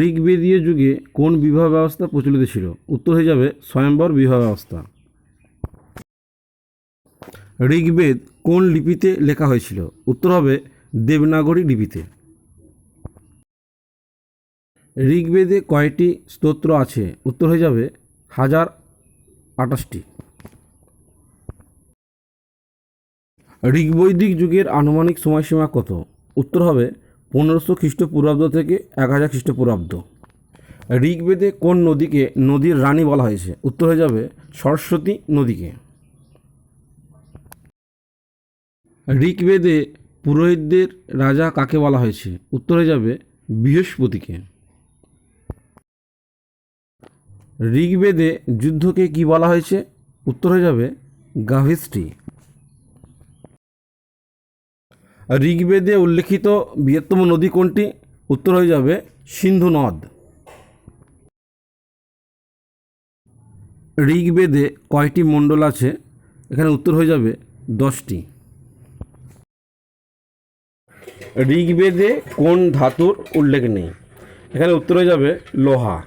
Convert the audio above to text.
ঋগ্বেদীয় যুগে কোন বিবাহ ব্যবস্থা প্রচলিত ছিল? উত্তর হয়ে যাবে স্বয়ম্বর বিবাহ ব্যবস্থা। ঋগ্বেদ কোন লিপিতে লেখা হয়েছিল? উত্তর হবে দেবনাগরী লিপিতে। ঋগ্বেদে কয়টি স্তোত্র আছে? উত্তর হয়ে যাবে 1028টি। ঋগ্বৈদিক যুগের আনুমানিক সময়সীমা কত? উত্তর হবে 1500 খ্রিস্টপূর্বাব্দ থেকে 1000 খ্রিস্টপূর্বাব্দ। ঋগ্বেদে কোন নদীকে নদীর রানী বলা হয়েছে? উত্তর হয়ে যাবে সরস্বতী নদীকে। ঋগ্বেদে পুরোহিতদের রাজা কাকে বলা হয়েছে? উত্তর হয়ে যাবে বৃহস্পতিকে। ঋগ্বেদে যুদ্ধকে কি বলা হয়েছে? উত্তর হয়ে যাবে গাভিষ্টি। ঋগ্বেদে উল্লেখিত বৃহত্তম নদী কোনটি? উত্তর হয়ে যাবে সিন্ধু নদ। ঋগ্বেদে কয়টি মণ্ডল আছে? এখানে উত্তর হয়ে যাবে 10টি। ঋগ্বেদে কোন ধাতুর উল্লেখ নেই? এখানে উত্তর হয়ে যাবে লোহা।